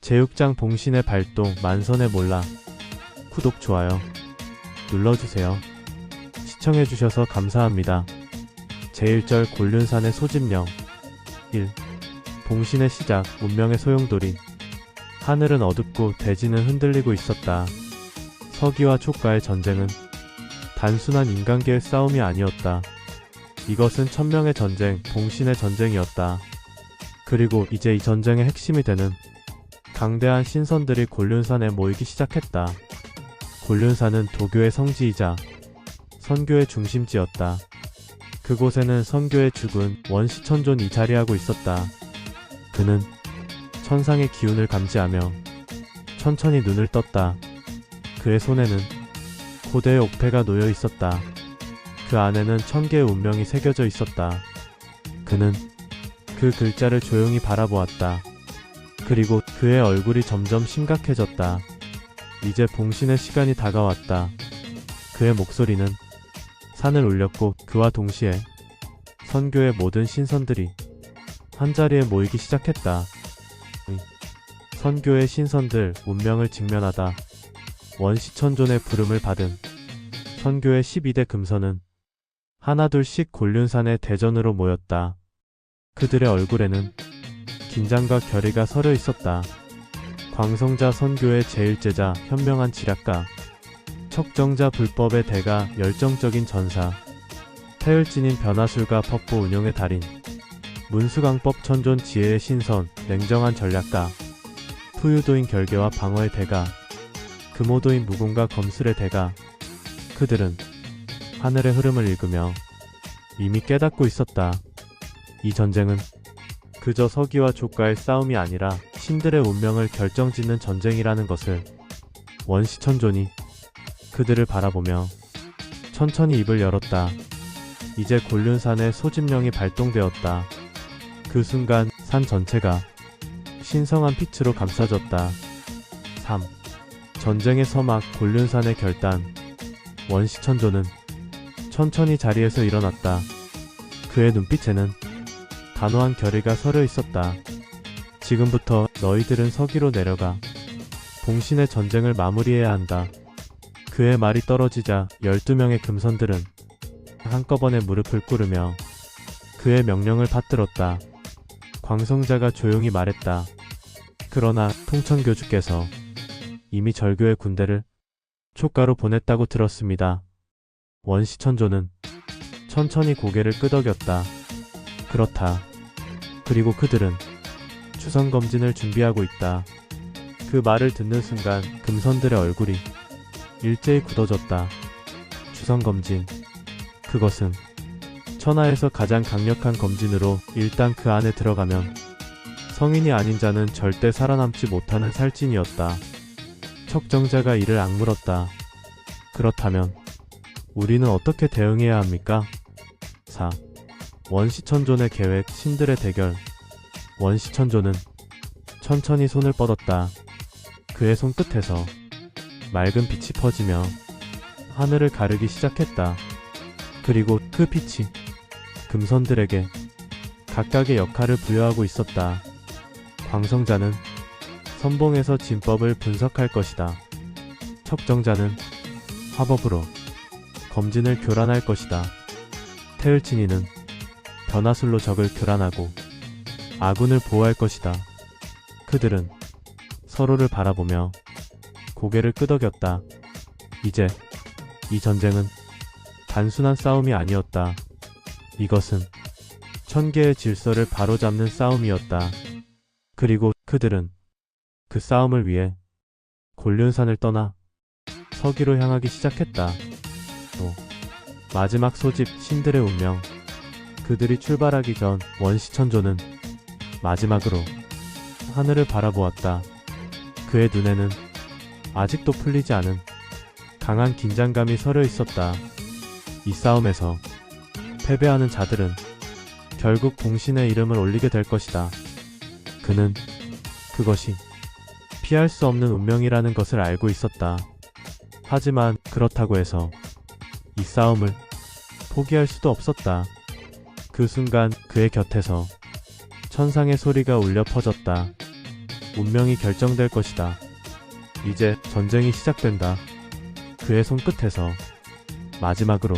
제6장 봉신의 발동 만선의 몰라. 구독, 좋아요 눌러주세요. 시청해주셔서 감사합니다. 제1절 곤륜산의 소집령. 1. 봉신의 시작, 운명의 소용돌이. 하늘은 어둡고 대지는 흔들리고 있었다. 서기와 촉과의 전쟁은 단순한 인간계의 싸움이 아니었다. 이것은 천명의 전쟁, 봉신의 전쟁이었다. 그리고 이제 이 전쟁의 핵심이 되는 강대한 신선들이 곤륜산에 모이기 시작했다. 곤륜산은 도교의 성지이자 선교의 중심지였다. 그곳에는 선교의 주군 원시천존이 자리하고 있었다. 그는 천상의 기운을 감지하며 천천히 눈을 떴다. 그의 손에는 고대의 옥패가 놓여 있었다. 그 안에는 1000개의 운명이 새겨져 있었다. 그는 그 글자를 조용히 바라보았다. 그리고 그의 얼굴이 점점 심각해졌다. 이제 봉신의 시간이 다가왔다. 그의 목소리는 산을 울렸고 그와 동시에 선교의 모든 신선들이 한자리에 모이기 시작했다. 선교의 신선들, 운명을 직면하다 원시천존의 부름을 받은 선교의 12대 금선은 하나둘씩 곤륜산의 대전으로 모였다. 그들의 얼굴에는 긴장과 결의가 서려 있었다. 광성자 선교의 제일제자, 현명한 지략가, 척정자 불법의 대가, 열정적인 전사, 태을진인 변화술가, 법보 운용의 달인, 문수강법 천존 지혜의 신선, 냉정한 전략가, 후유도인 결계와 방어의 대가, 금오도인 무공과 검술의 대가. 그들은 하늘의 흐름을 읽으며 이미 깨닫고 있었다. 이 전쟁은 그저 서기와 족과의 싸움이 아니라 신들의 운명을 결정짓는 전쟁이라는 것을. 원시천존이 그들을 바라보며 천천히 입을 열었다. 이제 곤륜산의 소집령이 발동되었다. 그 순간 산 전체가 신성한 빛으로 감싸졌다. 3. 전쟁의 서막, 곤륜산의 결단. 원시천존은 천천히 자리에서 일어났다. 그의 눈빛에는 단호한 결의가 서려 있었다. 지금부터 너희들은 서기로 내려가 봉신의 전쟁을 마무리해야 한다. 그의 말이 떨어지자 12명의 금선들은 한꺼번에 무릎을 꿇으며 그의 명령을 받들었다. 광성자가 조용히 말했다. 그러나 통천교주께서 이미 절교의 군대를 촉가로 보냈다고 들었습니다. 원시천존은 천천히 고개를 끄덕였다. 그렇다. 그리고 그들은 추선검진을 준비하고 있다. 그 말을 듣는 순간 금선들의 얼굴이 일제히 굳어졌다. 추선검진. 그것은 천하에서 가장 강력한 검진으로 일단 그 안에 들어가면 성인이 아닌 자는 절대 살아남지 못하는 살찐이었다. 척정자가 이를 악물었다. 그렇다면 우리는 어떻게 대응해야 합니까? 4. 원시천존의 계획, 신들의 대결. 원시천존은 천천히 손을 뻗었다. 그의 손끝에서 맑은 빛이 퍼지며 하늘을 가르기 시작했다. 그리고 그 빛이 금선들에게 각각의 역할을 부여하고 있었다. 광성자는 선봉에서 진법을 분석할 것이다. 척정자는 화법으로 검진을 교란할 것이다. 태을진이는 변화술로 적을 교란하고 아군을 보호할 것이다. 그들은 서로를 바라보며 고개를 끄덕였다. 이제 이 전쟁은 단순한 싸움이 아니었다. 이것은 1000개의 질서를 바로잡는 싸움이었다. 그리고 그들은 그 싸움을 위해 곤륜산을 떠나 서기로 향하기 시작했다. 또 마지막 소집, 신들의 운명. 그들이 출발하기 전 원시천존은 마지막으로 하늘을 바라보았다. 그의 눈에는 아직도 풀리지 않은 강한 긴장감이 서려 있었다. 이 싸움에서 패배하는 자들은 결국 봉신의 이름을 올리게 될 것이다. 그는 그것이 피할 수 없는 운명이라는 것을 알고 있었다. 하지만 그렇다고 해서 이 싸움을 포기할 수도 없었다. 그 순간 그의 곁에서 천상의 소리가 울려 퍼졌다. 운명이 결정될 것이다. 이제 전쟁이 시작된다. 그의 손끝에서 마지막으로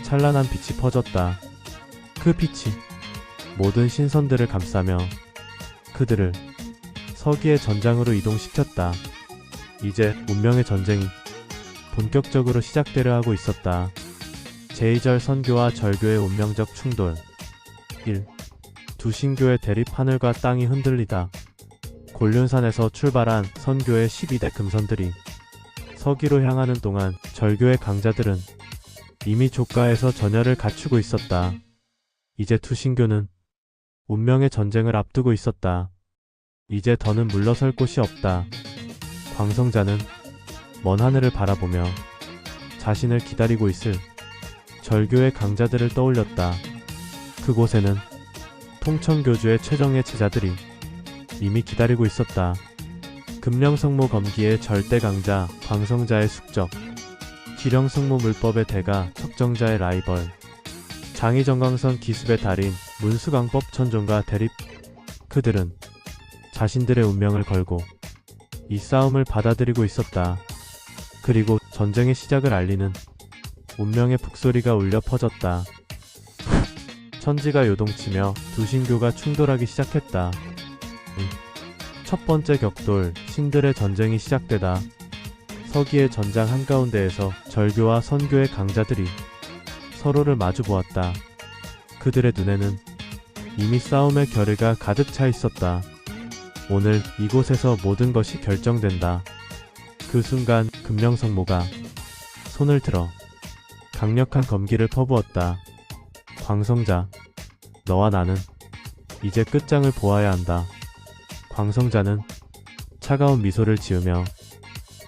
찬란한 빛이 퍼졌다. 그 빛이 모든 신선들을 감싸며 그들을 서기의 전장으로 이동시켰다. 이제 운명의 전쟁이 본격적으로 시작되려 하고 있었다. 제2절 선교와 절교의 운명적 충돌. 1. 두 신교의 대립. 하늘과 땅이 흔들리다. 곤륜산에서 출발한 선교의 12대 금선들이 서기로 향하는 동안 절교의 강자들은 이미 족가에서 전열을 갖추고 있었다. 이제 두 신교는 운명의 전쟁을 앞두고 있었다. 이제 더는 물러설 곳이 없다. 광성자는 먼 하늘을 바라보며 자신을 기다리고 있을 절교의 강자들을 떠올렸다. 그곳에는 통천교주의 최정예 제자들이 이미 기다리고 있었다. 금령성모 검기의 절대 강자 광성자의 숙적, 기령성모 물법의 대가 척정자의 라이벌, 장의정광선 기습의 달인 문수광법 천존과 대립. 그들은 자신들의 운명을 걸고 이 싸움을 받아들이고 있었다. 그리고 전쟁의 시작을 알리는 운명의 북소리가 울려 퍼졌다. 천지가 요동치며 두 신교가 충돌하기 시작했다. 첫 번째 격돌, 신들의 전쟁이 시작되다 서기의 전장 한가운데에서 절교와 선교의 강자들이 서로를 마주보았다. 그들의 눈에는 이미 싸움의 결의가 가득 차 있었다. 오늘 이곳에서 모든 것이 결정된다. 그 순간 금령성모가 손을 들어 강력한 검기를 퍼부었다. 광성자, 너와 나는 이제 끝장을 보아야 한다. 광성자는 차가운 미소를 지으며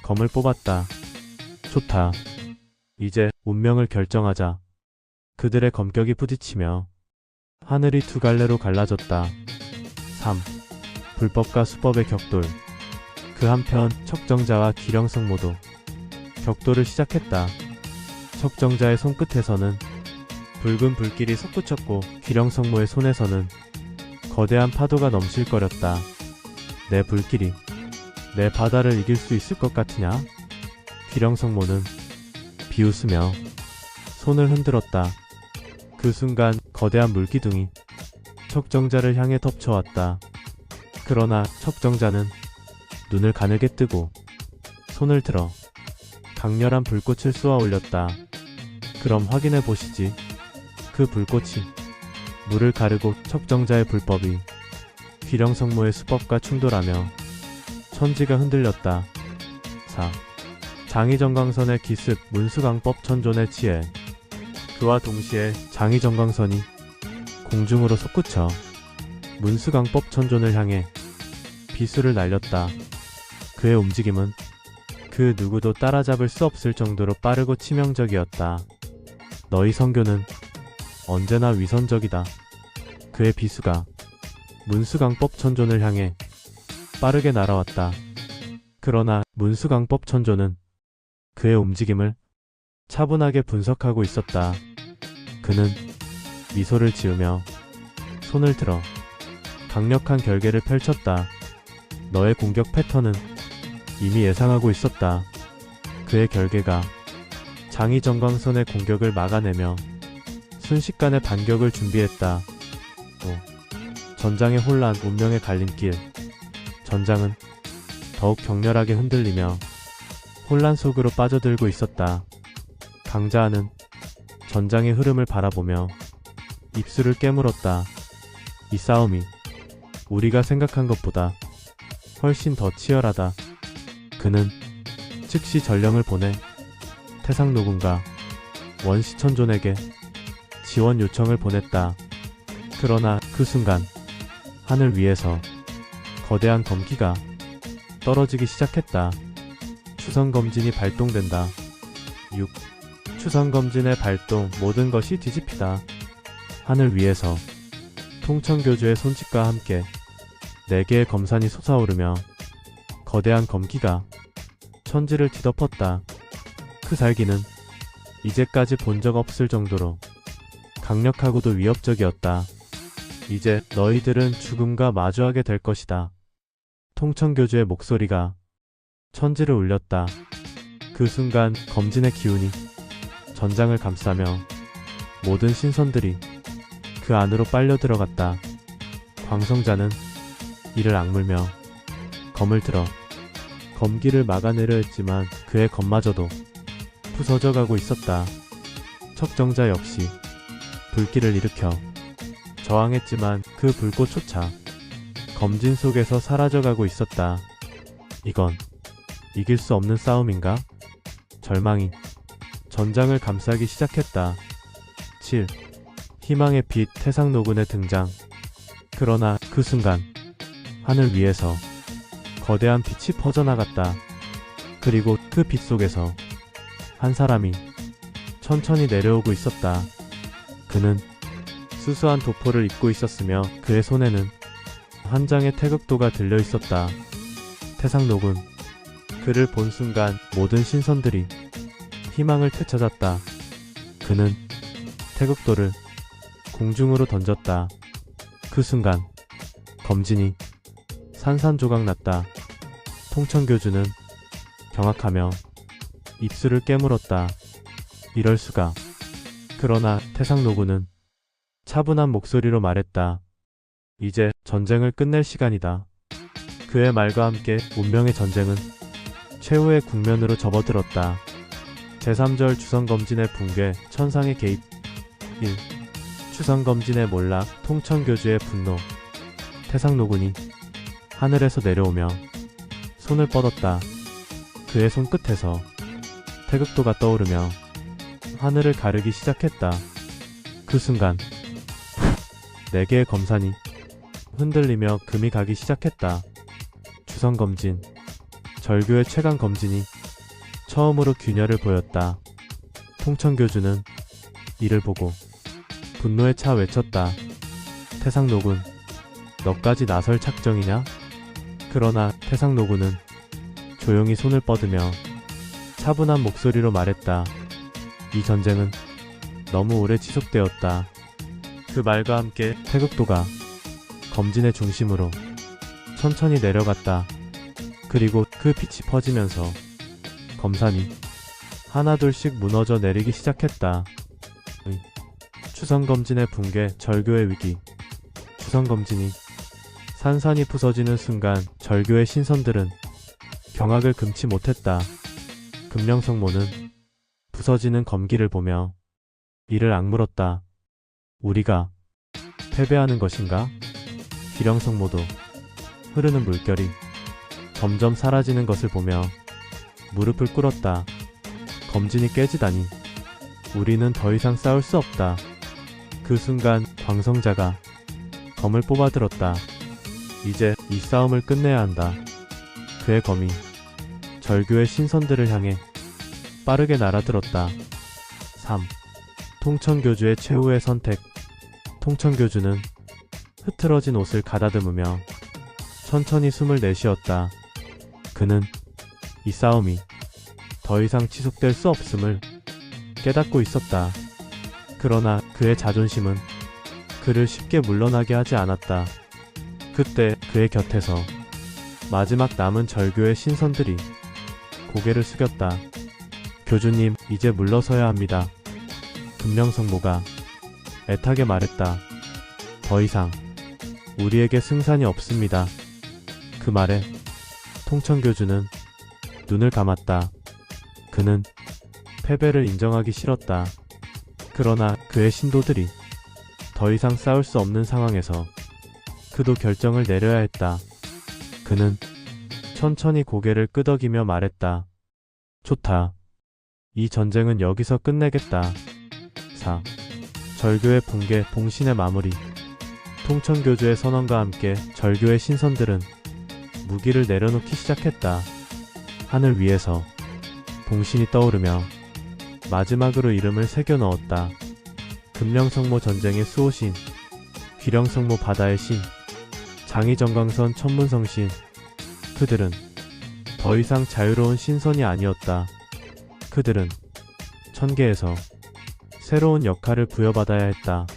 검을 뽑았다. 좋다. 이제 운명을 결정하자. 그들의 검격이 부딪히며 하늘이 두 갈래로 갈라졌다. 3. 불법과 수법의 격돌. 그 한편 척정자와 기령성모도 격돌을 시작했다. 척정자의 손끝에서는 붉은 불길이 솟구쳤고 기령성모의 손에서는 거대한 파도가 넘실거렸다. 내 불길이 내 바다를 이길 수 있을 것 같으냐? 기령성모는 비웃으며 손을 흔들었다. 그 순간 거대한 물기둥이 척정자를 향해 덮쳐왔다. 그러나 척정자는 눈을 가늘게 뜨고 손을 들어 강렬한 불꽃을 쏘아 올렸다. 그럼 확인해 보시지. 그 불꽃이 물을 가르고 척정자의 불법이 기령성모의 수법과 충돌하며 천지가 흔들렸다. 4. 장의정광선의 기습 문수광법 천존의 지혜. 그와 동시에 장의정광선이 공중으로 솟구쳐 문수광법 천존을 향해 비수를 날렸다. 그의 움직임은 그 누구도 따라잡을 수 없을 정도로 빠르고 치명적이었다. 너희 선교는 언제나 위선적이다. 그의 비수가 문수광법 천존을 향해 빠르게 날아왔다. 그러나 문수광법 천존은 그의 움직임을 차분하게 분석하고 있었다. 그는 미소를 지으며 손을 들어 강력한 결계를 펼쳤다. 너의 공격 패턴은 이미 예상하고 있었다. 그의 결계가 장의정광선의 공격을 막아내며 순식간에 반격을 준비했다. 5. 전장의 혼란, 운명의 갈림길. 전장은 더욱 격렬하게 흔들리며 혼란 속으로 빠져들고 있었다. 강자는 전장의 흐름을 바라보며 입술을 깨물었다. 이 싸움이 우리가 생각한 것보다 훨씬 더 치열하다. 그는 즉시 전령을 보내 태상노군과 원시천존에게 지원 요청을 보냈다. 그러나 그 순간 하늘 위에서 거대한 검기가 떨어지기 시작했다. 추선검진이 발동된다. 6. 추선검진의 발동. 모든 것이 뒤집히다. 하늘 위에서 통천교주의 손짓과 함께 4개의 검산이 솟아오르며 거대한 검기가 천지를 뒤덮었다. 그 살기는 이제까지 본 적 없을 정도로 강력하고도 위협적이었다. 이제 너희들은 죽음과 마주하게 될 것이다. 통천교주의 목소리가 천지를 울렸다. 그 순간 검진의 기운이 전장을 감싸며 모든 신선들이 그 안으로 빨려 들어갔다. 광성자는 이를 악물며 검을 들어 검기를 막아내려 했지만 그의 검마저도 부서져 가고 있었다. 척정자 역시 불길을 일으켜 저항했지만 그 불꽃조차 검진 속에서 사라져가고 있었다. 이건 이길 수 없는 싸움인가? 절망이 전장을 감싸기 시작했다. 7. 희망의 빛 태상노군의 등장. 그러나 그 순간 하늘 위에서 거대한 빛이 퍼져나갔다. 그리고 그 빛 속에서 한 사람이 천천히 내려오고 있었다. 그는 수수한 도포를 입고 있었으며 그의 손에는 한 장의 태극도가 들려 있었다. 태상노군. 그를 본 순간 모든 신선들이 희망을 되찾았다. 그는 태극도를 공중으로 던졌다. 그 순간 검진이 산산조각 났다. 통천교주는 경악하며 입술을 깨물었다. 이럴 수가. 그러나 태상노군은 차분한 목소리로 말했다. 이제 전쟁을 끝낼 시간이다. 그의 말과 함께 운명의 전쟁은 최후의 국면으로 접어들었다. 제3절 추선검진의 붕괴, 천상의 개입. 1. 추선검진의 몰락, 통천교주의 분노. 태상노군이 하늘에서 내려오며 손을 뻗었다. 그의 손끝에서 태극도가 떠오르며 하늘을 가르기 시작했다. 그 순간 4개의 검산이 흔들리며 금이 가기 시작했다. 추선검진, 절교의 최강검진이 처음으로 균열을 보였다. 통천교주는 이를 보고 분노에 차 외쳤다. 태상노군, 너까지 나설 작정이냐? 그러나 태상노군은 조용히 손을 뻗으며 차분한 목소리로 말했다. 이 전쟁은 너무 오래 지속되었다. 그 말과 함께 태극도가 검진의 중심으로 천천히 내려갔다. 그리고 그 빛이 퍼지면서 검산이 하나둘씩 무너져 내리기 시작했다. 추선검진의 붕괴, 절교의 위기. 추선검진이 산산이 부서지는 순간 절교의 신선들은 경악을 금치 못했다. 금령성모는 부서지는 검기를 보며 이를 악물었다. 우리가 패배하는 것인가? 기령성모도 흐르는 물결이 점점 사라지는 것을 보며 무릎을 꿇었다. 검진이 깨지다니. 우리는 더 이상 싸울 수 없다. 그 순간 광성자가 검을 뽑아들었다. 이제 이 싸움을 끝내야 한다. 그의 검이 절교의 신선들을 향해 빠르게 날아들었다. 3. 통천교주의 최후의 선택. 통천교주는 흐트러진 옷을 가다듬으며 천천히 숨을 내쉬었다. 그는 이 싸움이 더 이상 지속될 수 없음을 깨닫고 있었다. 그러나 그의 자존심은 그를 쉽게 물러나게 하지 않았다. 그때 그의 곁에서 마지막 남은 절교의 신선들이 고개를 숙였다. 교주님, 이제 물러서야 합니다. 금령성모가 애타게 말했다. 더 이상 우리에게 승산이 없습니다. 그 말에 통천교주는 눈을 감았다. 그는 패배를 인정하기 싫었다. 그러나 그의 신도들이 더 이상 싸울 수 없는 상황에서 그도 결정을 내려야 했다. 그는 천천히 고개를 끄덕이며 말했다. 좋다. 이 전쟁은 여기서 끝내겠다. 4. 절교의 붕괴, 봉신의 마무리. 통천교주의 선언과 함께 절교의 신선들은 무기를 내려놓기 시작했다. 하늘 위에서 봉신이 떠오르며 마지막으로 이름을 새겨 넣었다. 금령성모 전쟁의 수호신, 귀령성모 바다의 신, 장의정광선 천문성신. 그들은 더 이상 자유로운 신선이 아니었다. 그들은 천계에서 새로운 역할을 부여받아야 했다.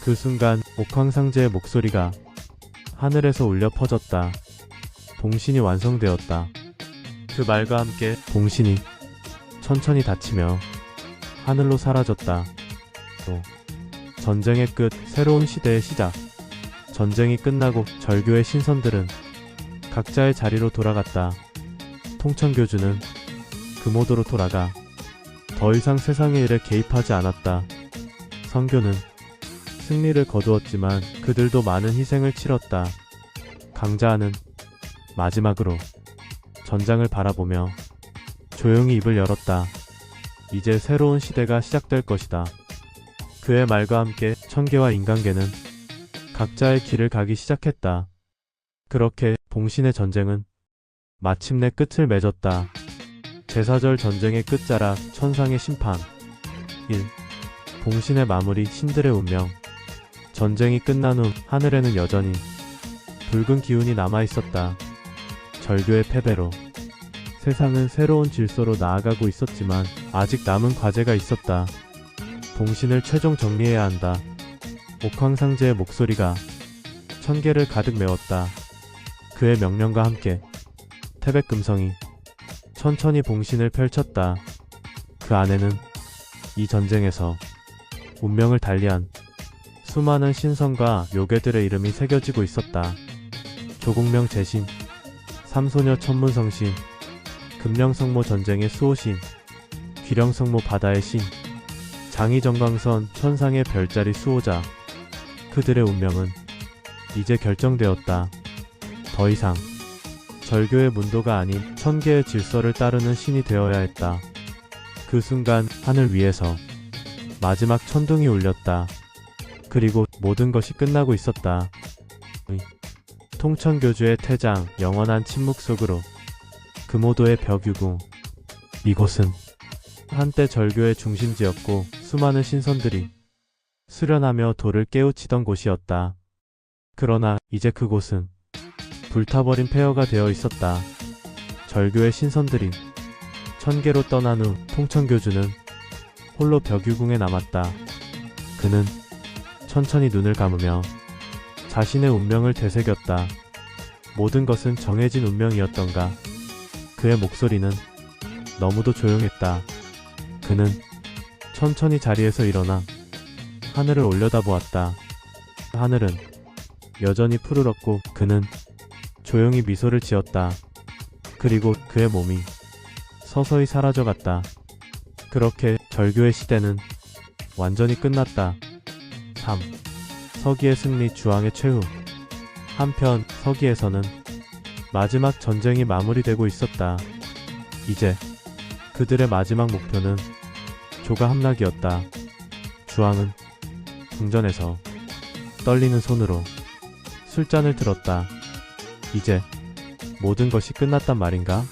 그 순간 옥황상제의 목소리가 하늘에서 울려 퍼졌다. 봉신이 완성되었다. 그 말과 함께 봉신이 천천히 닫히며 하늘로 사라졌다. 또 전쟁의 끝, 새로운 시대의 시작. 전쟁이 끝나고 절교의 신선들은 각자의 자리로 돌아갔다. 통천교주는 금오도로 돌아가 더 이상 세상의 일에 개입하지 않았다. 선교는 승리를 거두었지만 그들도 많은 희생을 치렀다. 강자하는 마지막으로 전장을 바라보며 조용히 입을 열었다. 이제 새로운 시대가 시작될 것이다. 그의 말과 함께 천계와 인간계는 각자의 길을 가기 시작했다. 그렇게 봉신의 전쟁은 마침내 끝을 맺었다. 제사절 전쟁의 끝자락, 천상의 심판. 1. 봉신의 마무리, 신들의 운명. 전쟁이 끝난 후 하늘에는 여전히 붉은 기운이 남아있었다. 절교의 패배로 세상은 새로운 질서로 나아가고 있었지만 아직 남은 과제가 있었다. 봉신을 최종 정리해야 한다. 옥황상제의 목소리가 천계를 가득 메웠다. 그의 명령과 함께 태백금성이 천천히 봉신을 펼쳤다. 그 안에는 이 전쟁에서 운명을 달리한 수많은 신선과 요괴들의 이름이 새겨지고 있었다. 조공명 제신, 삼소녀 천문성신, 금령성모 전쟁의 수호신, 귀령성모 바다의 신, 장의정광선 천상의 별자리 수호자. 그들의 운명은 이제 결정되었다. 더 이상 절교의 문도가 아닌 천계의 질서를 따르는 신이 되어야 했다. 그 순간 하늘 위에서 마지막 천둥이 울렸다. 그리고 모든 것이 끝나고 있었다. 통천교주의 퇴장, 영원한 침묵 속으로 금오도의 벽유궁. 이곳은 한때 절교의 중심지였고 수많은 신선들이 수련하며 돌을 깨우치던 곳이었다. 그러나 이제 그곳은 불타버린 폐허가 되어 있었다. 절교의 신선들이 천계로 떠난 후 통천교주는 홀로 벽유궁에 남았다. 그는 천천히 눈을 감으며 자신의 운명을 되새겼다. 모든 것은 정해진 운명이었던가. 그의 목소리는 너무도 조용했다. 그는 천천히 자리에서 일어나 하늘을 올려다보았다. 하늘은 여전히 푸르렀고 그는 조용히 미소를 지었다. 그리고 그의 몸이 서서히 사라져갔다. 그렇게 절교의 시대는 완전히 끝났다. 3. 서기의 승리, 주왕의 최후. 한편 서기에서는 마지막 전쟁이 마무리되고 있었다. 이제 그들의 마지막 목표는 조가 함락이었다. 주왕은 궁전에서 떨리는 손으로 술잔을 들었다. 이제 모든 것이 끝났단 말인가?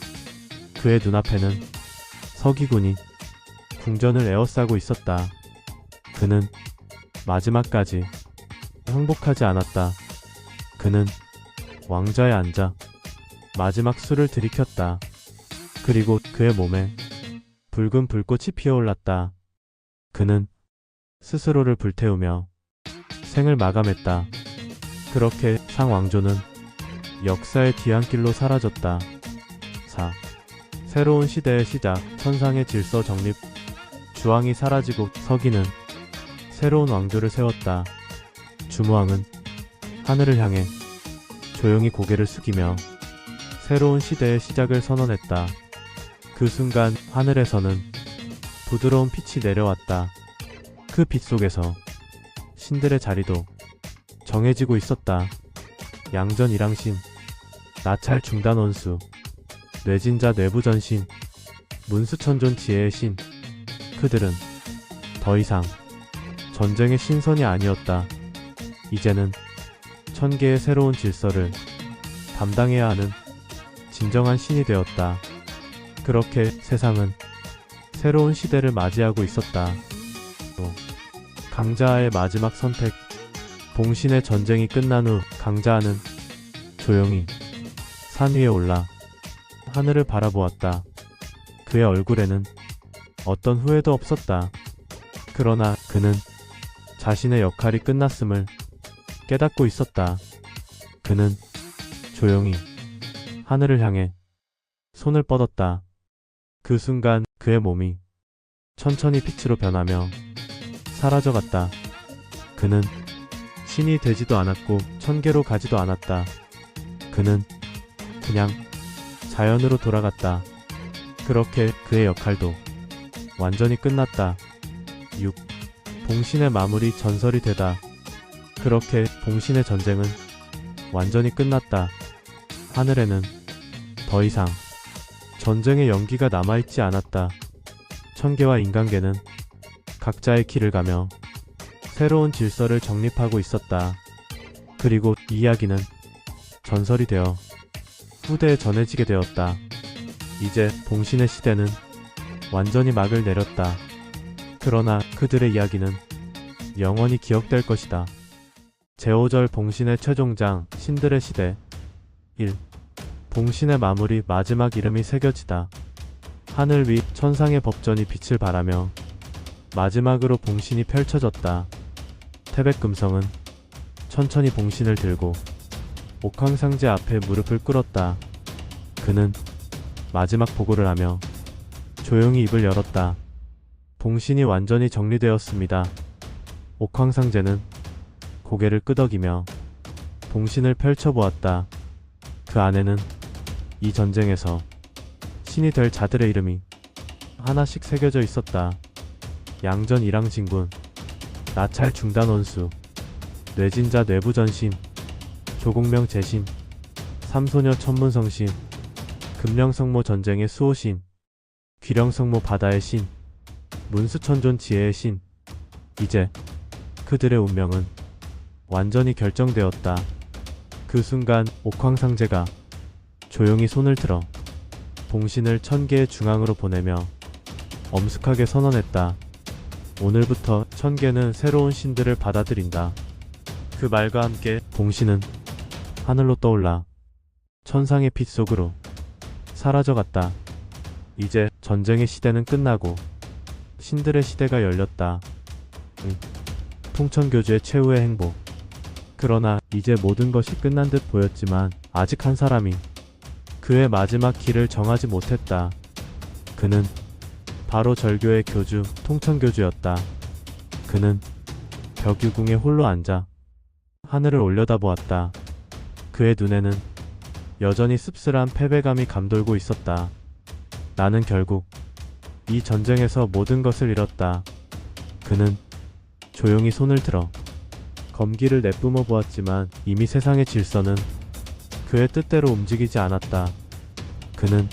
그의 눈앞에는 서기군이 궁전을 에워싸고 있었다. 그는 마지막까지 항복하지 않았다. 그는 왕좌에 앉아 마지막 술을 들이켰다. 그리고 그의 몸에 붉은 불꽃이 피어올랐다. 그는 스스로를 불태우며 생을 마감했다. 그렇게 상왕조는 역사의 뒤안길로 사라졌다. 4. 새로운 시대의 시작, 천상의 질서 정립. 주왕이 사라지고 서기는 새로운 왕조를 세웠다. 주무왕은 하늘을 향해 조용히 고개를 숙이며 새로운 시대의 시작을 선언했다. 그 순간 하늘에서는 부드러운 빛이 내려왔다. 그 빛 속에서 신들의 자리도 정해지고 있었다. 양전 일왕신, 나찰 중단 원수, 뇌진자 내부전신, 문수천존 지혜의 신. 그들은 더 이상 전쟁의 신선이 아니었다. 이제는 천계의 새로운 질서를 담당해야 하는 진정한 신이 되었다. 그렇게 세상은 새로운 시대를 맞이하고 있었다. 또 강자의 마지막 선택. 봉신의 전쟁이 끝난 후 강자는 조용히 산 위에 올라 하늘을 바라보았다. 그의 얼굴에는 어떤 후회도 없었다. 그러나 그는 자신의 역할이 끝났음을 깨닫고 있었다. 그는 조용히 하늘을 향해 손을 뻗었다. 그 순간 그의 몸이 천천히 빛으로 변하며 사라져갔다. 그는 신이 되지도 않았고 천계로 가지도 않았다. 그는 그냥 자연으로 돌아갔다. 그렇게 그의 역할도 완전히 끝났다. 6. 봉신의 마무리 전설이 되다. 그렇게 봉신의 전쟁은 완전히 끝났다. 하늘에는 더 이상 전쟁의 연기가 남아있지 않았다. 천계와 인간계는 각자의 길을 가며 새로운 질서를 정립하고 있었다. 그리고 이 이야기는 전설이 되어 후대에 전해지게 되었다. 이제 봉신의 시대는 완전히 막을 내렸다. 그러나 그들의 이야기는 영원히 기억될 것이다. 제5절 봉신의 최종장 신들의 시대 1. 봉신의 마무리 마지막 이름이 새겨지다. 하늘 위 천상의 법전이 빛을 발하며 마지막으로 봉신이 펼쳐졌다. 태백금성은 천천히 봉신을 들고 옥황상제 앞에 무릎을 꿇었다. 그는 마지막 보고를 하며 조용히 입을 열었다. 봉신이 완전히 정리되었습니다. 옥황상제는 고개를 끄덕이며 봉신을 펼쳐보았다. 그 안에는 이 전쟁에서 신이 될 자들의 이름이 하나씩 새겨져 있었다. 양전 일왕진군, 나찰 중단원수, 뇌진자 뇌부전신, 조공명 재신, 삼소녀 천문성신, 금령성모 전쟁의 수호신, 귀령성모 바다의 신, 문수천존 지혜의 신. 이제 그들의 운명은 완전히 결정되었다. 그 순간 옥황상제가 조용히 손을 들어 봉신을 천계의 중앙으로 보내며 엄숙하게 선언했다. 오늘부터 천계는 새로운 신들을 받아들인다. 그 말과 함께 봉신은 하늘로 떠올라 천상의 빛 속으로 사라져갔다. 이제 전쟁의 시대는 끝나고 신들의 시대가 열렸다. 통천교주의 최후의 행복. 그러나 이제 모든 것이 끝난 듯 보였지만 아직 한 사람이 그의 마지막 길을 정하지 못했다. 그는 바로 절교의 교주 통천교주였다. 그는 벽유궁에 홀로 앉아 하늘을 올려다보았다. 그의 눈에는 여전히 씁쓸한 패배감이 감돌고 있었다. 나는 결국 이 전쟁에서 모든 것을 잃었다. 그는 조용히 손을 들어 검기를 내뿜어 보았지만 이미 세상의 질서는 그의 뜻대로 움직이지 않았다. 그는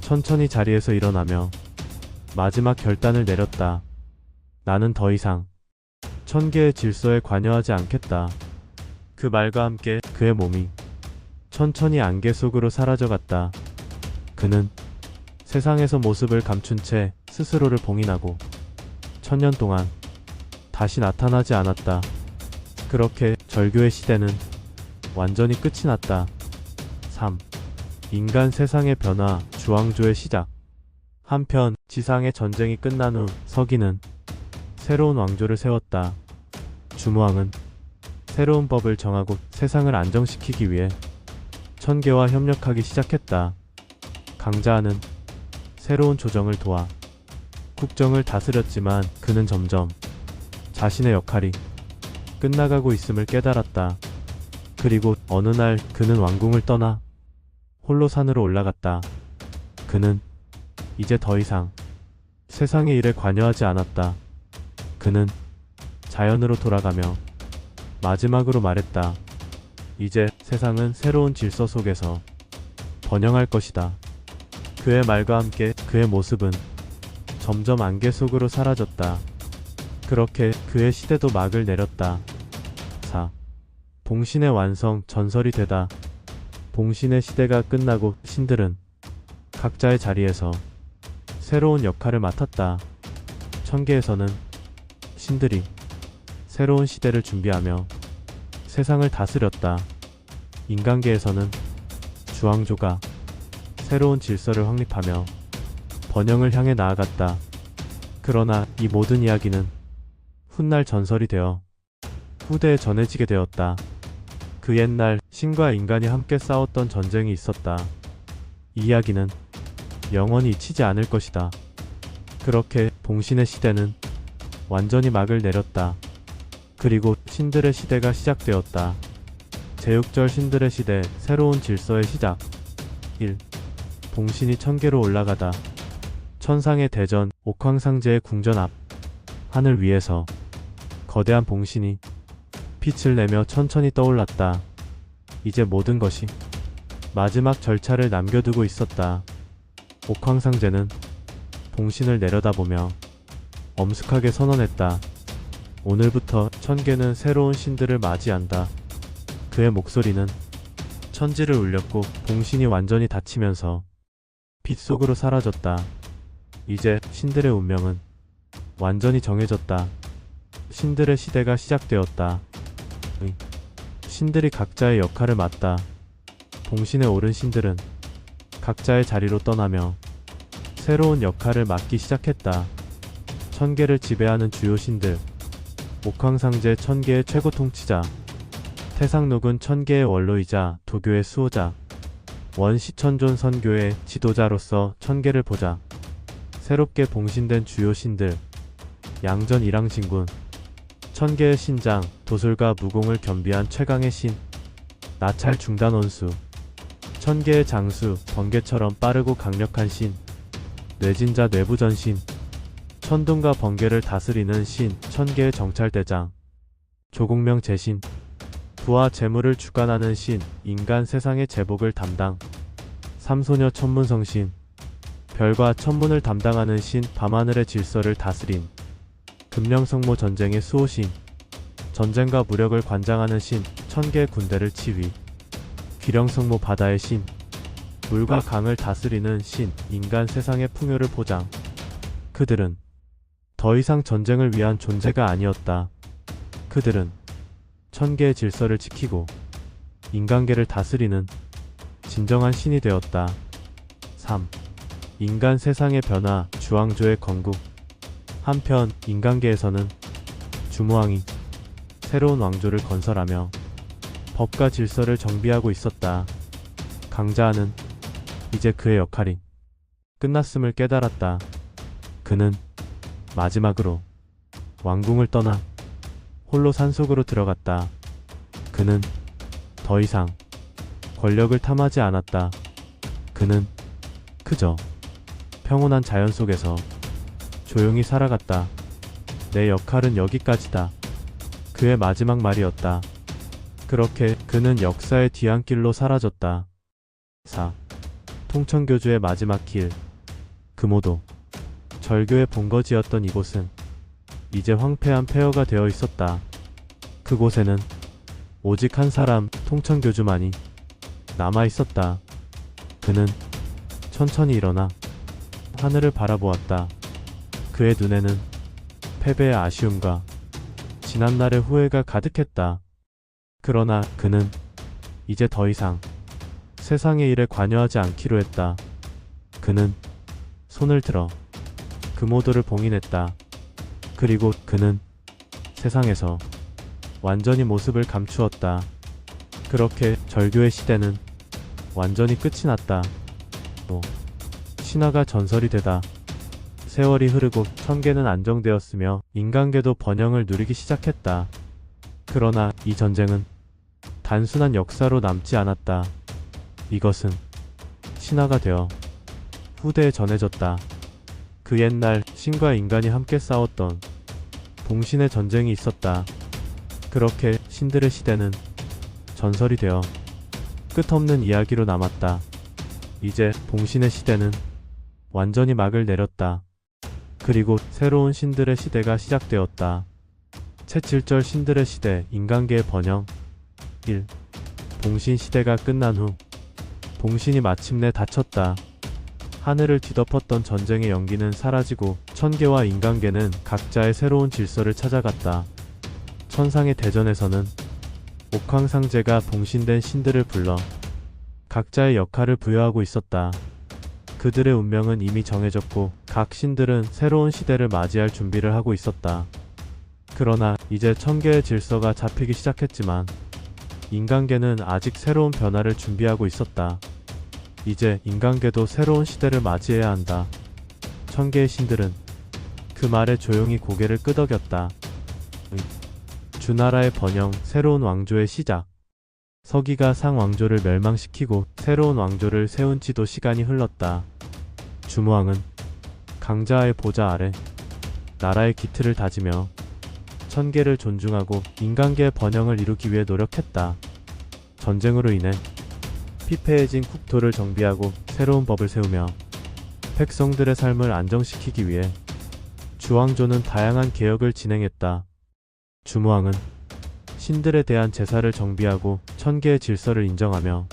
천천히 자리에서 일어나며 마지막 결단을 내렸다. 나는 더 이상 천계의 질서에 관여하지 않겠다. 그 말과 함께 그의 몸이 천천히 안개 속으로 사라져갔다. 그는 세상에서 모습을 감춘 채 스스로를 봉인하고 천년 동안 다시 나타나지 않았다. 그렇게 절교의 시대는 완전히 끝이 났다. 3. 인간 세상의 변화, 주왕조의 시작. 한편 지상의 전쟁이 끝난 후 서기는 새로운 왕조를 세웠다. 주무왕은 새로운 법을 정하고 세상을 안정시키기 위해 천계와 협력하기 시작했다. 강자하는 새로운 조정을 도와 국정을 다스렸지만 그는 점점 자신의 역할이 끝나가고 있음을 깨달았다. 그리고 어느 날 그는 왕궁을 떠나 홀로 산으로 올라갔다. 그는 이제 더 이상 세상의 일에 관여하지 않았다. 그는 자연으로 돌아가며 마지막으로 말했다. 이제 세상은 새로운 질서 속에서 번영할 것이다. 그의 말과 함께 그의 모습은 점점 안개 속으로 사라졌다. 그렇게 그의 시대도 막을 내렸다. 4. 봉신의 완성 전설이 되다. 봉신의 시대가 끝나고 신들은 각자의 자리에서 새로운 역할을 맡았다. 천계에서는 신들이 새로운 시대를 준비하며 세상을 다스렸다. 인간계에서는 주왕조가 새로운 질서를 확립하며 번영을 향해 나아갔다. 그러나 이 모든 이야기는 훗날 전설이 되어 후대에 전해지게 되었다. 그 옛날 신과 인간이 함께 싸웠던 전쟁이 있었다. 이 이야기는 영원히 잊히지 않을 것이다. 그렇게 봉신의 시대는 완전히 막을 내렸다. 그리고 신들의 시대가 시작되었다. 제6절 신들의 시대 새로운 질서의 시작. 1. 봉신이 천계로 올라가다. 천상의 대전 옥황상제의 궁전 앞 하늘 위에서 거대한 봉신이 빛을 내며 천천히 떠올랐다. 이제 모든 것이 마지막 절차를 남겨두고 있었다. 옥황상제는 봉신을 내려다보며 엄숙하게 선언했다. 오늘부터 천계는 새로운 신들을 맞이한다. 그의 목소리는 천지를 울렸고 봉신이 완전히 닫히면서 빛 속으로 사라졌다. 이제 신들의 운명은 완전히 정해졌다. 신들의 시대가 시작되었다. 신들이 각자의 역할을 맡다. 봉신에 오른 신들은 각자의 자리로 떠나며 새로운 역할을 맡기 시작했다. 천계를 지배하는 주요 신들, 옥황상제 천계의 최고 통치자, 태상록은 천계의 원로이자 도교의 수호자, 원시천존 선교의 지도자로서 천계를 보자. 새롭게 봉신된 주요 신들, 양전 일왕신군, 천계의 신장, 도술과 무공을 겸비한 최강의 신, 나찰 중단 원수, 천계의 장수, 번개처럼 빠르고 강력한 신, 뇌진자 내부전신, 천둥과 번개를 다스리는 신, 천계의 정찰대장, 조공명 제신, 부와 재물을 주관하는 신, 인간 세상의 제복을 담당, 삼소녀 천문성신, 별과 천문을 담당하는 신, 밤하늘의 질서를 다스린, 금령성모 전쟁의 수호신, 전쟁과 무력을 관장하는 신, 천개의 군대를 치위, 기령성모 바다의 신, 물과 강을 다스리는 신, 인간 세상의 풍요를 보장. 그들은 더 이상 전쟁을 위한 존재가 아니었다. 그들은 천계의 질서를 지키고 인간계를 다스리는 진정한 신이 되었다. 3. 인간 세상의 변화, 주왕조의 건국. 한편 인간계에서는 주무왕이 새로운 왕조를 건설하며 법과 질서를 정비하고 있었다. 강자는 이제 그의 역할이 끝났음을 깨달았다. 그는 마지막으로 왕궁을 떠나 홀로 산속으로 들어갔다. 그는 더 이상 권력을 탐하지 않았다. 그는 그저 평온한 자연 속에서 조용히 살아갔다. 내 역할은 여기까지다. 그의 마지막 말이었다. 그렇게 그는 역사의 뒤안길로 사라졌다. 4. 통천교주의 마지막 길. 금오도 절교의 본거지였던 이곳은 이제 황폐한 폐허가 되어 있었다. 그곳에는 오직 한 사람, 통천교주만이 남아 있었다. 그는 천천히 일어나 하늘을 바라보았다. 그의 눈에는 패배의 아쉬움과 지난날의 후회가 가득했다. 그러나 그는 이제 더 이상 세상의 일에 관여하지 않기로 했다. 그는 손을 들어 금오도를 봉인했다. 그리고 그는 세상에서 완전히 모습을 감추었다. 그렇게 절교의 시대는 완전히 끝이 났다. 또 신화가 전설이 되다 세월이 흐르고 천계는 안정되었으며 인간계도 번영을 누리기 시작했다. 그러나 이 전쟁은 단순한 역사로 남지 않았다. 이것은 신화가 되어 후대에 전해졌다. 그 옛날 신과 인간이 함께 싸웠던 봉신의 전쟁이 있었다. 그렇게 신들의 시대는 전설이 되어 끝없는 이야기로 남았다. 이제 봉신의 시대는 완전히 막을 내렸다. 그리고 새로운 신들의 시대가 시작되었다. 채7절 신들의 시대, 인간계의 번영. 1. 봉신 시대가 끝난 후 봉신이 마침내 닫혔다. 하늘을 뒤덮었던 전쟁의 연기는 사라지고 천계와 인간계는 각자의 새로운 질서를 찾아갔다. 천상의 대전에서는 옥황상제가 봉신된 신들을 불러 각자의 역할을 부여하고 있었다. 그들의 운명은 이미 정해졌고 각 신들은 새로운 시대를 맞이할 준비를 하고 있었다. 그러나 이제 천계의 질서가 잡히기 시작했지만 인간계는 아직 새로운 변화를 준비하고 있었다. 이제 인간계도 새로운 시대를 맞이해야 한다. 천개의 신들은 그 말에 조용히 고개를 끄덕였다. 주나라의 번영, 새로운 왕조의 시작. 서기가 상왕조를 멸망시키고 새로운 왕조를 세운 지도 시간이 흘렀다. 주무왕은 강자의 보좌 아래 나라의 기틀을 다지며 천계를 존중하고 인간계의 번영을 이루기 위해 노력했다. 전쟁으로 인해 피폐해진 국토를 정비하고 새로운 법을 세우며 백성들의 삶을 안정시키기 위해 주왕조는 다양한 개혁을 진행했다. 주무왕은 신들에 대한 제사를 정비하고 천계의 질서를 인정하며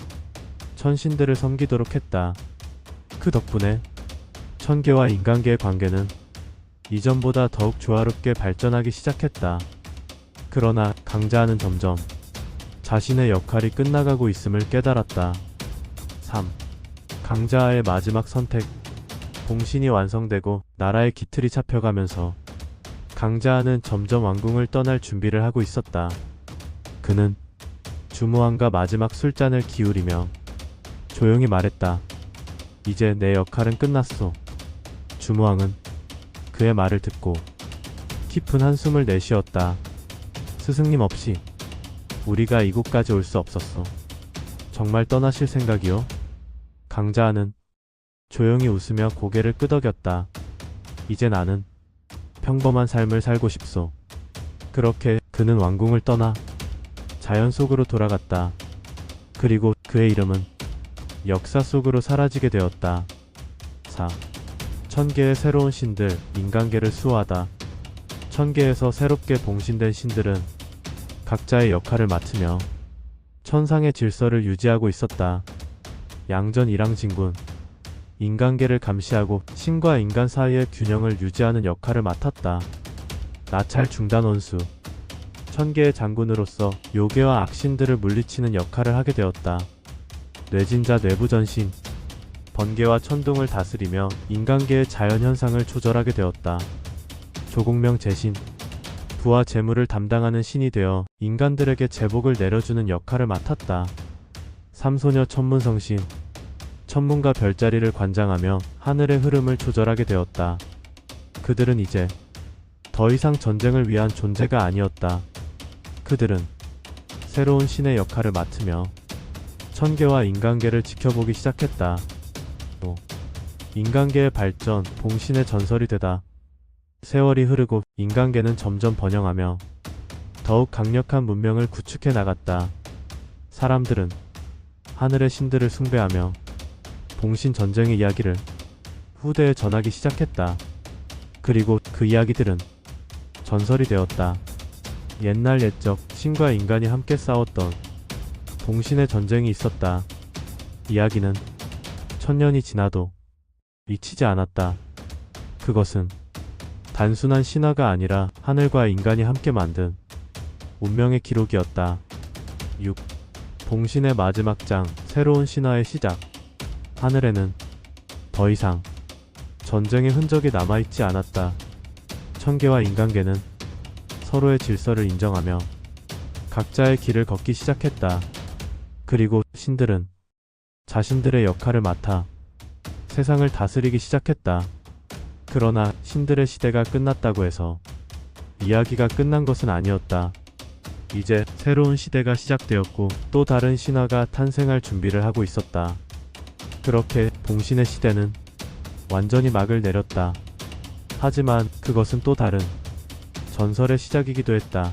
천신들을 섬기도록 했다. 그 덕분에 천계와 인간계의 관계는 이전보다 더욱 조화롭게 발전하기 시작했다. 그러나 강자는 점점 자신의 역할이 끝나가고 있음을 깨달았다. 3. 강자의 마지막 선택. 봉신이 완성되고 나라의 기틀이 잡혀가면서 강자는 점점 왕궁을 떠날 준비를 하고 있었다. 그는 주무왕과 마지막 술잔을 기울이며 조용히 말했다. 이제 내 역할은 끝났소. 주무왕은 그의 말을 듣고 깊은 한숨을 내쉬었다. 스승님 없이 우리가 이곳까지 올 수 없었소. 정말 떠나실 생각이요? 강자는 조용히 웃으며 고개를 끄덕였다. 이제 나는 평범한 삶을 살고 싶소. 그렇게 그는 왕궁을 떠나 자연 속으로 돌아갔다. 그리고 그의 이름은 역사 속으로 사라지게 되었다. 4. 천계의 새로운 신들, 인간계를 수호하다. 천계에서 새롭게 봉신된 신들은 각자의 역할을 맡으며 천상의 질서를 유지하고 있었다. 양전 일왕진군, 인간계를 감시하고 신과 인간 사이의 균형을 유지하는 역할을 맡았다. 나찰 중단원수, 천계의 장군으로서 요괴와 악신들을 물리치는 역할을 하게 되었다. 뇌진자 내부전신, 번개와 천둥을 다스리며 인간계의 자연현상을 조절하게 되었다. 조공명 제신, 부와 재물을 담당하는 신이 되어 인간들에게 제복을 내려주는 역할을 맡았다. 삼소녀 천문성신, 천문과 별자리를 관장하며 하늘의 흐름을 조절하게 되었다. 그들은 이제 더 이상 전쟁을 위한 존재가 아니었다. 그들은 새로운 신의 역할을 맡으며 천계와 인간계를 지켜보기 시작했다. 또 인간계의 발전, 봉신의 전설이 되다. 세월이 흐르고 인간계는 점점 번영하며 더욱 강력한 문명을 구축해 나갔다. 사람들은 하늘의 신들을 숭배하며 봉신 전쟁의 이야기를 후대에 전하기 시작했다. 그리고 그 이야기들은 전설이 되었다. 옛날 옛적 신과 인간이 함께 싸웠던 봉신의 전쟁이 있었다. 이야기는 천년이 지나도 잊히지 않았다. 그것은 단순한 신화가 아니라 하늘과 인간이 함께 만든 운명의 기록이었다. 6. 봉신의 마지막 장, 새로운 신화의 시작. 하늘에는 더 이상 전쟁의 흔적이 남아있지 않았다. 천계와 인간계는 서로의 질서를 인정하며 각자의 길을 걷기 시작했다. 그리고 신들은 자신들의 역할을 맡아 세상을 다스리기 시작했다. 그러나 신들의 시대가 끝났다고 해서 이야기가 끝난 것은 아니었다. 이제 새로운 시대가 시작되었고 또 다른 신화가 탄생할 준비를 하고 있었다. 그렇게 봉신의 시대는 완전히 막을 내렸다. 하지만 그것은 또 다른 전설의 시작이기도 했다.